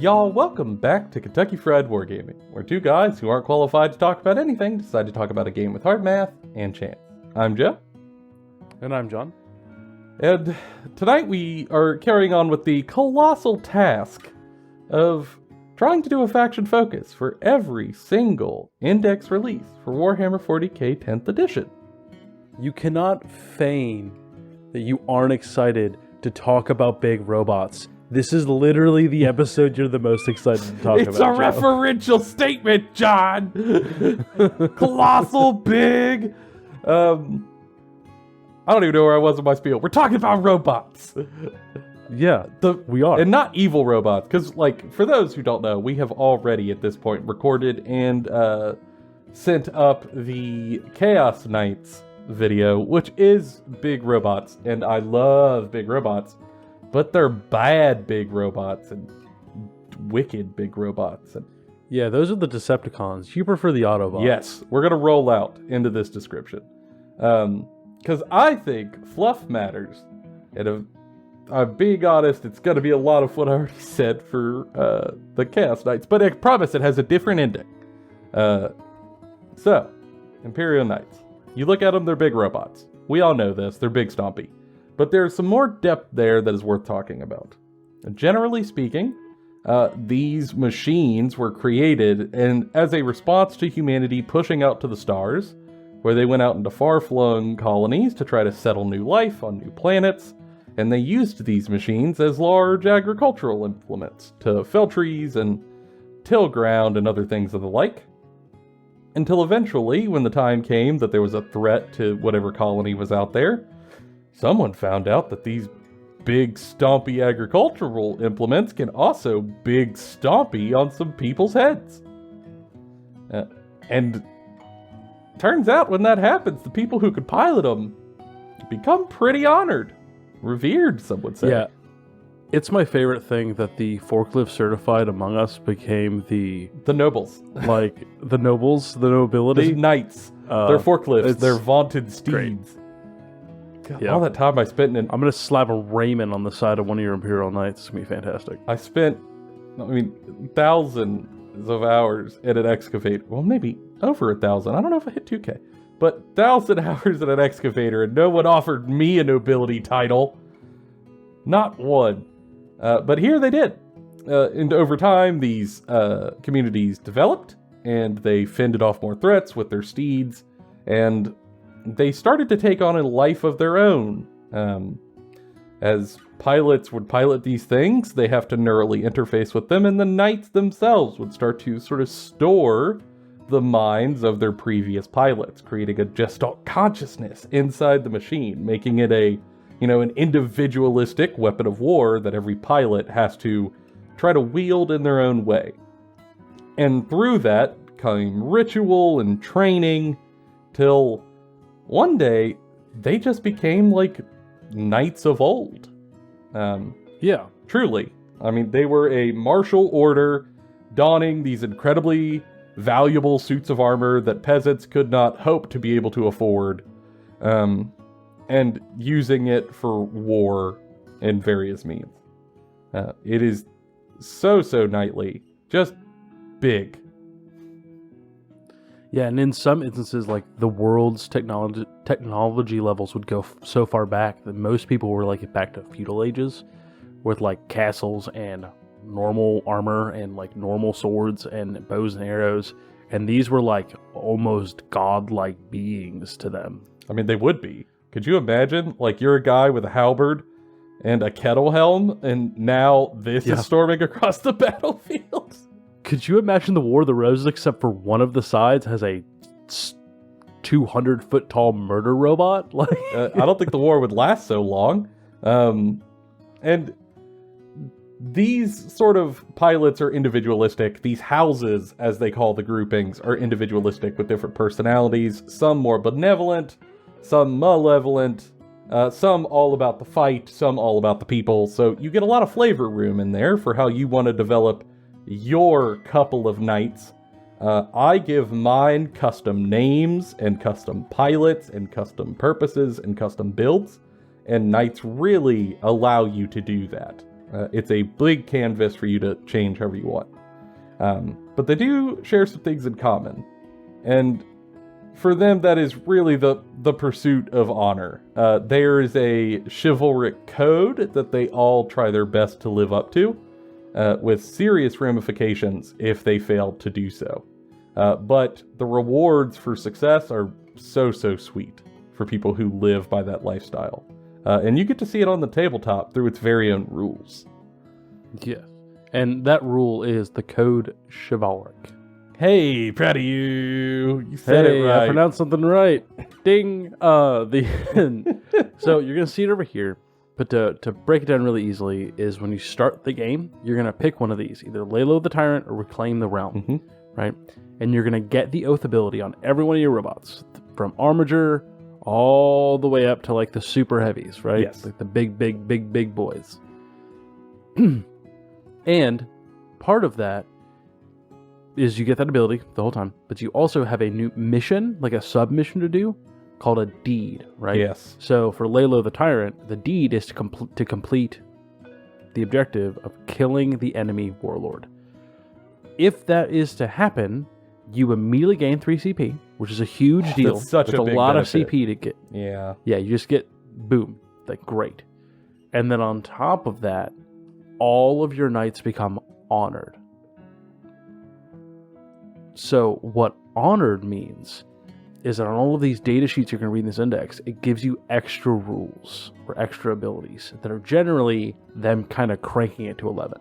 Y'all, welcome back to Kentucky Fried Wargaming, where two guys who aren't qualified to talk about anything decide to talk about a game with hard math and chance. I'm Joe. And I'm John. And tonight we are carrying on with the colossal task of trying to do a faction focus for every single index release for Warhammer 40k 10th edition. You cannot feign that you aren't excited to talk about big robots. This is literally the episode you're the most excited to talk about. It's a referential statement, John! Colossal, big. I don't even know where I was in my spiel. We're talking about robots. Yeah, we are. And not evil robots, because, like, for those who don't know, we have already, at this point, recorded and sent up the Chaos Knights video, which is big robots, and I love big robots. But they're bad big robots and wicked big robots. And yeah, those are the Decepticons. You prefer the Autobots. yes, we're going to roll out into this description. Because I think fluff matters. And I'm being honest, it's going to be a lot of what I already said for the Chaos Knights. But I promise it has a different ending. So, Imperial Knights. You look at them, they're big robots. We all know this. They're big stompy. But there's some more depth there that is worth talking about. Generally speaking, these machines were created and as a response to humanity pushing out to the stars, where they went out into far-flung colonies to try to settle new life on new planets, and they used these machines as large agricultural implements to fell trees and till ground and other things of the like. Until eventually, when the time came that there was a threat to whatever colony was out there, someone found out that these big stompy agricultural implements can also big stompy on some people's heads. And turns out when that happens, the people who could pilot them become pretty honored. Revered, some would say. Yeah. It's my favorite thing that the forklift certified among us became the nobles. Like, the nobles, the nobility. The knights. They're forklifts. They're vaunted steeds. Great. God, Yeah. all that time I spent in... I'm going to slap a Raymond on the side of one of your Imperial Knights. It's going to be fantastic. I spent, thousands of hours in an excavator. Well, maybe over 1,000. I don't know if I hit 2K. But 1,000 hours in an excavator, and no one offered me a nobility title. Not one. But here they did. And over time, these communities developed, and they fended off more threats with their steeds, and they started to take on a life of their own. As pilots would pilot these things, they have to neurally interface with them, and the knights themselves would start to sort of store the minds of their previous pilots, creating a gestalt consciousness inside the machine, making it an individualistic weapon of war that every pilot has to try to wield in their own way. And through that came ritual and training, till one day, they just became like knights of old. Yeah. Truly. They were a martial order donning these incredibly valuable suits of armor that peasants could not hope to be able to afford, and using it for war in various means. It is so knightly. Just big. Yeah, and in some instances, like, the world's technology levels would go so far back that most people were, like, back to feudal ages with, like, castles and normal armor and, like, normal swords and bows and arrows. And these were, like, almost godlike beings to them. They would be. Could you imagine, like, you're a guy with a halberd and a kettle helm, and now this is storming across the battlefield? Could you imagine the War of the Roses, except for one of the sides has a 200-foot tall murder robot? Like, I don't think the war would last so long. And these sort of pilots are individualistic. These houses, as they call the groupings, are individualistic with different personalities. Some more benevolent, some malevolent, some all about the fight, some all about the people. So you get a lot of flavor room in there for how you want to develop your couple of knights. I give mine custom names and custom pilots and custom purposes and custom builds, and knights really allow you to do that. It's a big canvas for you to change however you want. But they do share some things in common. And for them, that is really the pursuit of honor. There is a chivalric code that they all try their best to live up to, with serious ramifications if they fail to do so. But the rewards for success are so sweet for people who live by that lifestyle. And you get to see it on the tabletop through its very own rules. Yes. And that rule is the code chivalric. Hey, proud of you. You said it right. I pronounced something right. Ding. So you're going to see it over here. But to break it down really easily is when you start the game, you're going to pick one of these. Either lay low the tyrant or reclaim the realm. Right? And you're going to get the oath ability on every one of your robots. From Armiger all the way up to like the super heavies, right? Yes. Like the big boys. And part of that is you get that ability the whole time, but you also have a new mission, like a sub-mission to do, called a deed, right? Yes. So for Laylo the Tyrant, the deed is to complete the objective of killing the enemy warlord. If that is to happen, you immediately gain 3 CP, which is a huge deal. That's such a big lot benefit. of CP to get. Yeah. Yeah, you just get, boom, like great. And then on top of that, all of your knights become honored. So what honored means is that on all of these data sheets you're going to read in this index, it gives you extra rules or extra abilities that are generally them kind of cranking it to 11.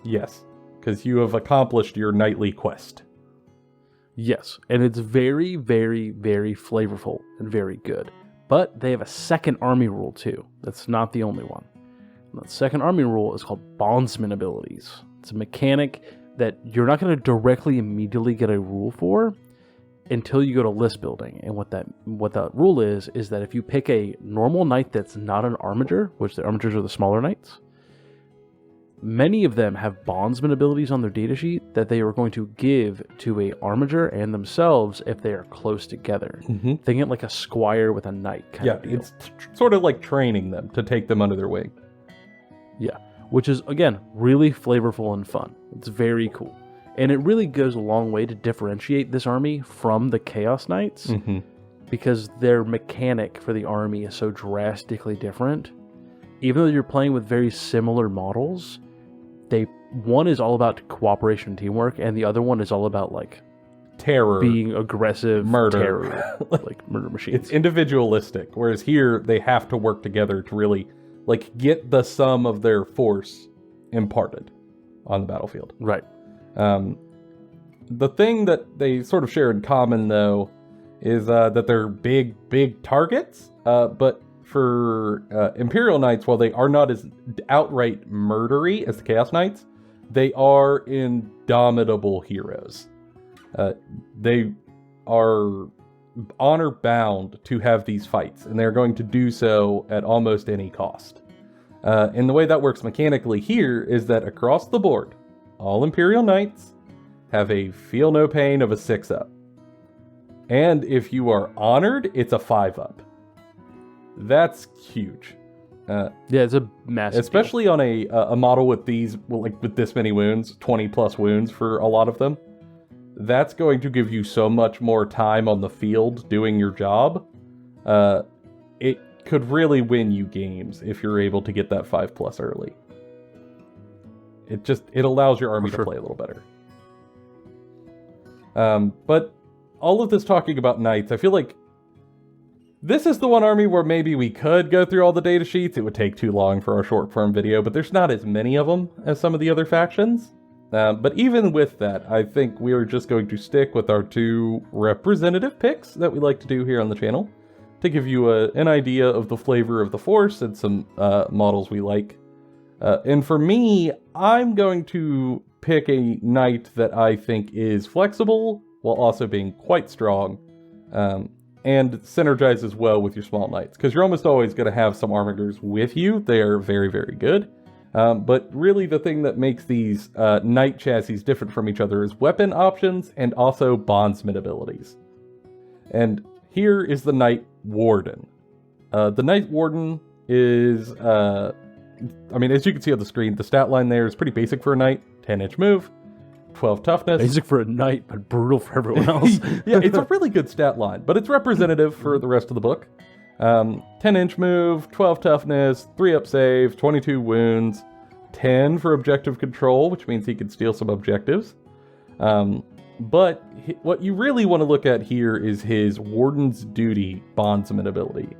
Yes, because you have accomplished your nightly quest. Yes, and it's very flavorful and very good. But they have a second army rule too. That's not the only one. And that second army rule is called bondsman abilities. It's a mechanic that you're not going to directly immediately get a rule for until you go to list building. And what that rule is that if you pick a normal knight that's not an armiger, which the armigers are the smaller knights, many of them have bondsman abilities on their datasheet that they are going to give to a armiger and themselves if they are close together. Think it like a squire with a knight kind of deal. It's sort of like training them to take them under their wing. Yeah, which is, again, really flavorful and fun. It's very cool. And it really goes a long way to differentiate this army from the Chaos Knights, because their mechanic for the army is so drastically different. Even though you're playing with very similar models, one is all about cooperation and teamwork, and the other one is all about, like, terror, being aggressive, murder, terror, like murder machines. It's individualistic, whereas here they have to work together to really, like, get the sum of their force imparted on the battlefield. Right. The thing that they sort of share in common, though, is that they're big targets. But for Imperial Knights, while they are not as outright murdery as the Chaos Knights, they are indomitable heroes. They are honor-bound to have these fights, and they're going to do so at almost any cost. And the way that works mechanically here is that across the board, all Imperial Knights have a feel no pain of a 6-up. And if you are honored, it's a 5-up. That's huge. Yeah, it's a massive especially deal. On a model with these, like with this many wounds, 20 plus wounds for a lot of them. That's going to give you so much more time on the field doing your job. It could really win you games if you're able to get that 5+ early. It allows your army to play a little better. But all of this talking about knights, I feel like this is the one army where maybe we could go through all the data sheets. It would take too long for our short form video, but there's not as many of them as some of the other factions. But even with that, I think we are just going to stick with our 2 representative picks that we like to do here on the channel to give you an idea of the flavor of the Force and some models we like. And for me, I'm going to pick a knight that I think is flexible while also being quite strong, and synergizes well with your small knights, because you're almost always going to have some armigers with you. They are very good. But really the thing that makes these knight chassis different from each other is weapon options and also bondsman abilities. And here is the Knight Warden. The Knight Warden is I mean, as you can see on the screen, the stat line there is pretty basic for a knight. 10-inch move, 12 toughness. Basic for a knight, but brutal for everyone else. Yeah, it's a really good stat line, but it's representative for the rest of the book. 10-inch move, 12 toughness, 3 up save, 22 wounds, 10 for objective control, which means he can steal some objectives. But what you really want to look at here is his Warden's Duty bondsman ability.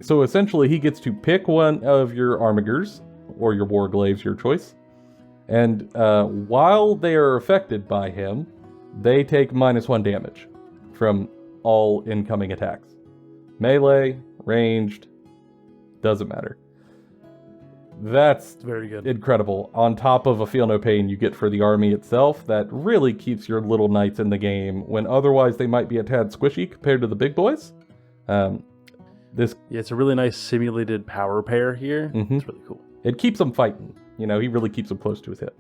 So essentially, he gets to pick one of your armigers, or your warglaves, your choice. And while they are affected by him, they take -1 damage from all incoming attacks. Melee, ranged, doesn't matter. That's very good. Incredible. On top of a feel no pain you get for the army itself, that really keeps your little knights in the game when otherwise they might be a tad squishy compared to the big boys. Yeah, it's a really nice simulated power pair here. It's really cool. It keeps them fighting. You know, he really keeps them close to his hip.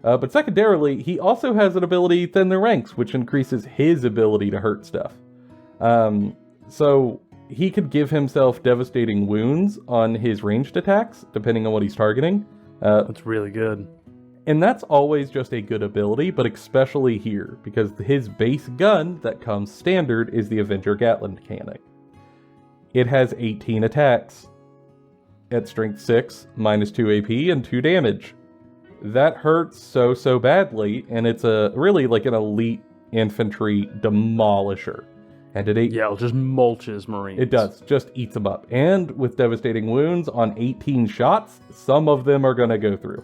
But secondarily, he also has an ability, Thin the Ranks, which increases his ability to hurt stuff. So he could give himself devastating wounds on his ranged attacks, depending on what he's targeting. That's really good. And that's always just a good ability, but especially here, because his base gun that comes standard is the Avenger Gatling Cannon. It has 18 attacks at strength 6, -2 AP, and 2 damage. That hurts so badly, and it's really like an elite infantry demolisher. And at 8, yeah, it just mulches Marines. It does, just eats them up. And with devastating wounds on 18 shots, some of them are going to go through.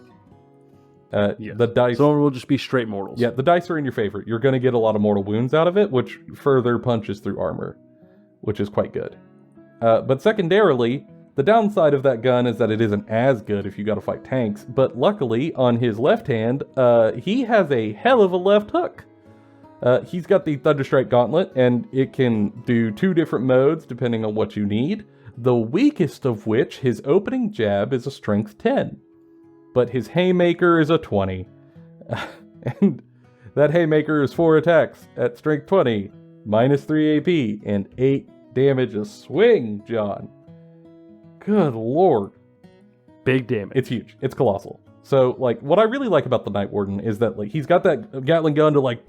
Yes. The dice. Some of them will just be straight mortals. Yeah, the dice are in your favor. You're going to get a lot of mortal wounds out of it, which further punches through armor, which is quite good. But secondarily, the downside of that gun is that it isn't as good if you got to fight tanks. But luckily, on his left hand, he has a hell of a left hook. He's got the Thunderstrike Gauntlet, and it can do 2 different modes depending on what you need. The weakest of which, his opening jab, is a strength 10. But his Haymaker is a 20. And that Haymaker is 4 attacks at strength 20, -3 AP, and 8 damage a swing, John. Good lord. Big damage. It's huge. It's colossal. So, like, what I really like about the Night Warden is that, like, he's got that Gatling gun to, like,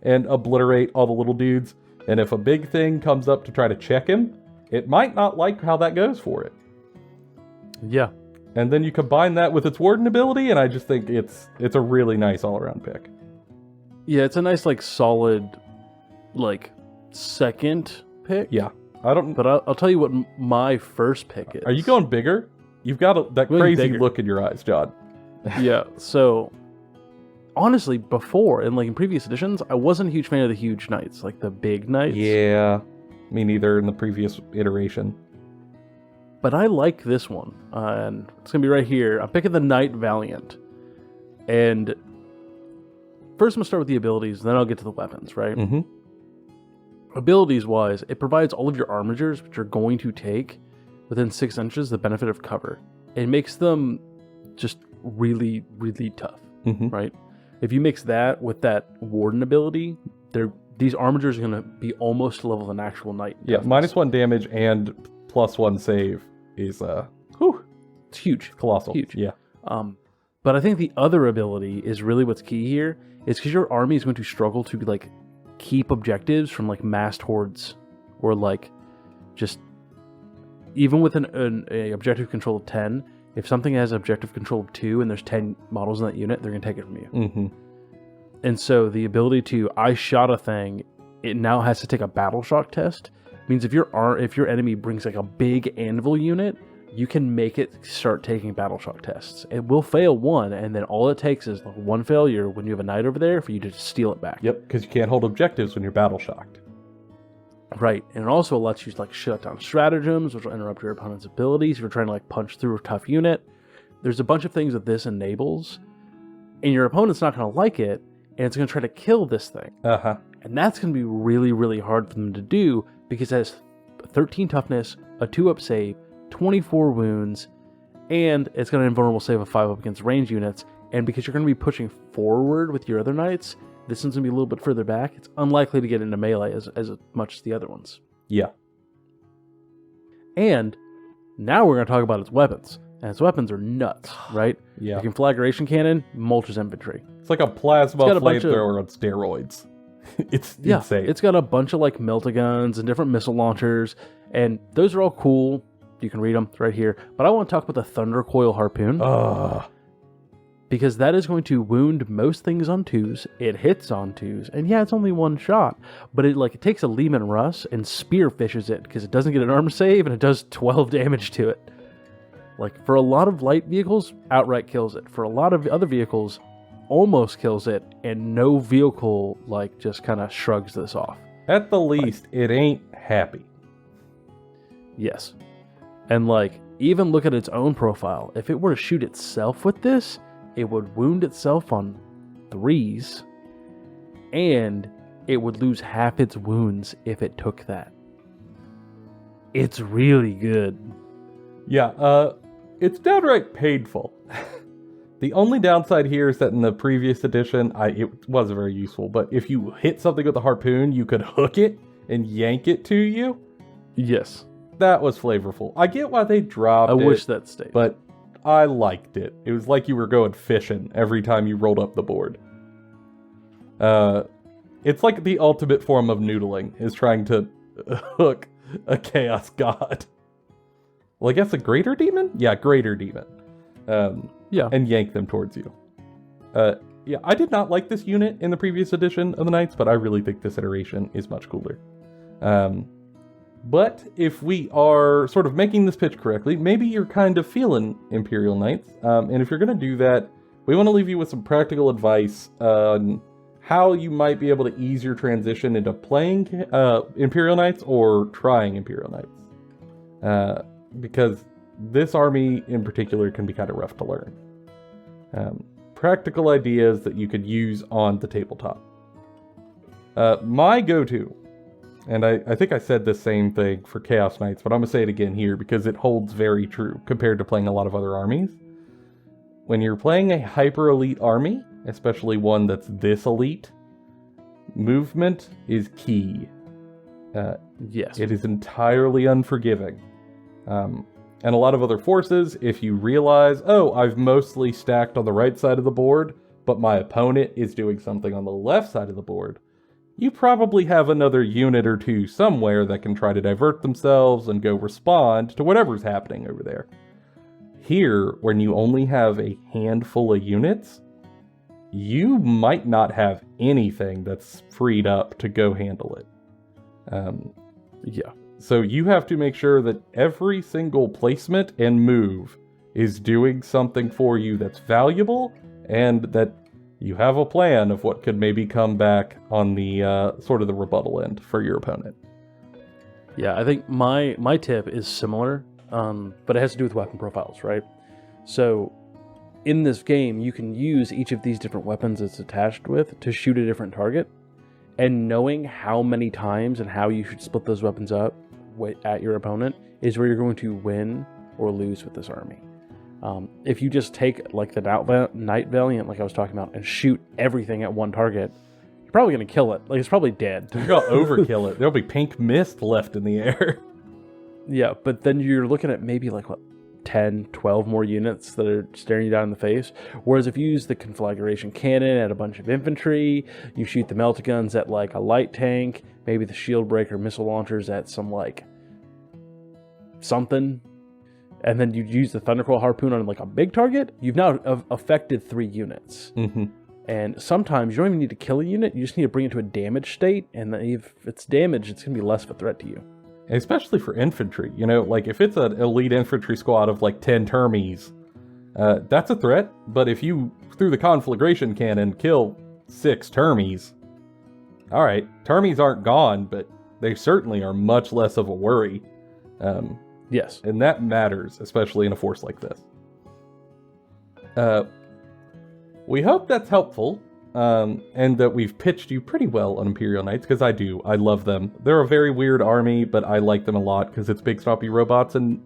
and obliterate all the little dudes. And if a big thing comes up to try to check him, it might not like how that goes for it. Yeah. And then you combine that with its Warden ability, and I just think it's a really nice all-around pick. Yeah, it's a nice, like, solid, like, second pick. Yeah. I don't... But I'll tell you what my first pick is. Are you going bigger? You've got that crazy bigger. look in your eyes, John. Yeah, so... Honestly, before, in previous editions, I wasn't a huge fan of the huge knights, like the big knights. Yeah. Me neither in the previous iteration. But I like this one, and it's going to be right here. I'm picking the Knight Valiant. And first I'm going to start with the abilities, then I'll get to the weapons, right? Mm-hmm. Abilities-wise, it provides all of your armigers, which are going to take, within 6 inches, the benefit of cover. It makes them just really, really tough, right? If you mix that with that Warden ability, these armigers are going to be almost level of an actual knight. Yeah, -1 damage and +1 save is it's huge. Colossal. Huge. Yeah. But I think the other ability is really what's key here. Is because your army is going to struggle to keep objectives from massed hordes, or just even with an objective control of 10. If something has objective control of 2 and there's 10 models in that unit, they're going to take it from you. And so the ability to I shot a thing, it now has to take a battle shock test. It means if your enemy brings a big anvil unit, you can make it start taking battle shock tests. It will fail 1, and then all it takes is 1 failure when you have a knight over there for you to steal it back. Yep, because you can't hold objectives when you're battle shocked. Right, and it also lets you shut down stratagems, which will interrupt your opponent's abilities if you're trying to punch through a tough unit. There's a bunch of things that this enables, and your opponent's not going to like it, and it's going to try to kill this thing. And that's going to be really, really hard for them to do, because it has 13 toughness, a 2-up save, 24 wounds, and it's got an invulnerable save of 5 up against range units. And because you're going to be pushing forward with your other knights, this one's going to be a little bit further back. It's unlikely to get into melee as much as the other ones. Yeah. And Now we're going to talk about its weapons. And its weapons are nuts, right? Yeah. The conflagration cannon mulches infantry. It's like a plasma It's got a bunch of- flamethrower on steroids. It's insane. It's got a bunch of like melta-guns and different missile launchers, and those are all cool. You can read them right here. But I want to talk about the Thunder Coil Harpoon. Because that is going to wound most things on 2s. It hits on 2s. And yeah, it's only one shot. But it takes a Lehman Russ and spearfishes it because it doesn't get an armor save and it does 12 damage to it. Like, for a lot of light vehicles, outright kills it. For a lot of other vehicles, almost kills it. And no vehicle, like, just kind of shrugs this off. At the least, it ain't happy. Yes. And, like, even look at its own profile. If it were to shoot itself with this, it would wound itself on 3s, and it would lose half its wounds if it took that. It's really good. Yeah, it's downright painful. The only downside here is that in the previous edition, it wasn't very useful, but if you hit something with a harpoon, you could hook it and yank it to you. Yes. That was flavorful. I get why they dropped it. I wish that stayed. But I liked it. It was like you were going fishing every time you rolled up the board. It's like the ultimate form of noodling, is trying to hook a chaos god. Well, I guess a greater demon? Yeah, greater demon. Yeah. And yank them towards you. Yeah, I did not like this unit in the previous edition of the Knights, but I really think this iteration is much cooler. But if we are sort of making this pitch correctly, maybe you're kind of feeling Imperial Knights. And if you're going to do that, we want to leave you with some practical advice on how you might be able to ease your transition into playing Imperial Knights or trying Imperial Knights. Because this army in particular can be kind of rough to learn. Practical ideas that you could use on the tabletop. My go-to, and I think I said the same thing for Chaos Knights, but I'm going to say it again here because it holds very true compared to playing a lot of other armies. When you're playing a hyper-elite army, especially one that's this elite, movement is key. Yes. It is entirely unforgiving. And a lot of other forces, if you realize, oh, I've mostly stacked on the right side of the board, but my opponent is doing something on the left side of the board, you probably have another unit or two somewhere that can try to divert themselves and go respond to whatever's happening over there. Here, when you only have a handful of units, you might not have anything that's freed up to go handle it. Yeah. So you have to make sure that every single placement and move is doing something for you that's valuable, and that you have a plan of what could maybe come back on the sort of the rebuttal end for your opponent. Yeah, I think my tip is similar, but it has to do with weapon profiles, right? So in this game, you can use each of these different weapons it's attached with to shoot a different target, and knowing how many times and how you should split those weapons up at your opponent is where you're going to win or lose with this army. If you just take like the Knight Valiant, like I was talking about, and shoot everything at one target, you're probably going to kill it. Like, it's probably dead. You're going to overkill it. There'll be pink mist left in the air. Yeah, but then you're looking at maybe like, 10, 12 more units that are staring you down in the face. Whereas if you use the conflagration cannon at a bunch of infantry, you shoot the melta guns at like a light tank, maybe the shield breaker missile launchers at some like something, and then you use the Thunder Coil Harpoon on like a big target, you've now affected 3 units. Mm-hmm. And sometimes you don't even need to kill a unit, you just need to bring it to a damaged state, and if it's damaged, it's going to be less of a threat to you. Especially for infantry, you know, like if it's an elite infantry squad of like 10 termies, that's a threat. But if you, through the conflagration cannon, kill 6 termies, all right, termies aren't gone, but they certainly are much less of a worry. Yes. And that matters, especially in a force like this. We hope that's helpful. And that we've pitched you pretty well on Imperial Knights, because I love them. They're a very weird army, but I like them a lot because it's big stompy robots, and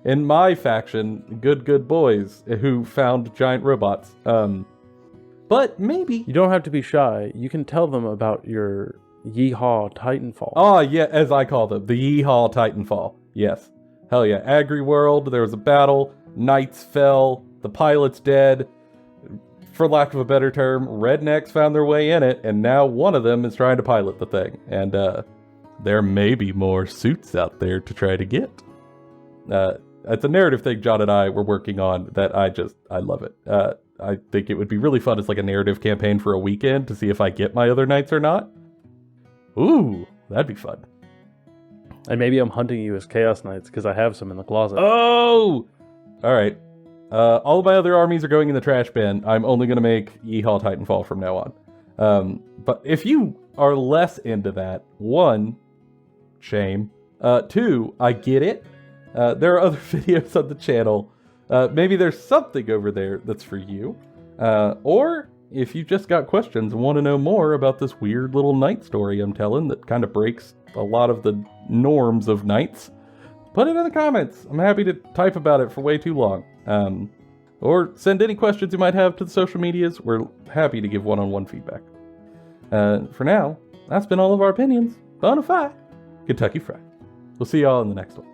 in my faction, good boys who found giant robots. But maybe... You don't have to be shy. You can tell them about your Yeehaw Titanfall. Oh, yeah, as I call them, the Yeehaw Titanfall. Yes. Hell yeah. Agri World, there was a battle, knights fell, the pilot's dead. For lack of a better term, rednecks found their way in it, and now one of them is trying to pilot the thing. And there may be more suits out there to try to get. It's a narrative thing John and I were working on that I love it. I think it would be really fun as like a narrative campaign for a weekend to see if I get my other knights or not. Ooh, that'd be fun. And maybe I'm hunting you as Chaos Knights because I have some in the closet. Oh! Alright. All of my other armies are going in the trash bin. I'm only going to make Yeehaw Titanfall from now on. But if you are less into that, one, shame. Two, I get it. There are other videos on the channel. Maybe there's something over there that's for you. Or if you just got questions and want to know more about this weird little knight story I'm telling that kind of breaks a lot of the norms of knights, put it in the comments. I'm happy to type about it for way too long. Or send any questions you might have to the social medias. We're happy to give one-on-one feedback. For now, that's been all of our opinions. Bonafide, Kentucky Fried. We'll see y'all in the next one.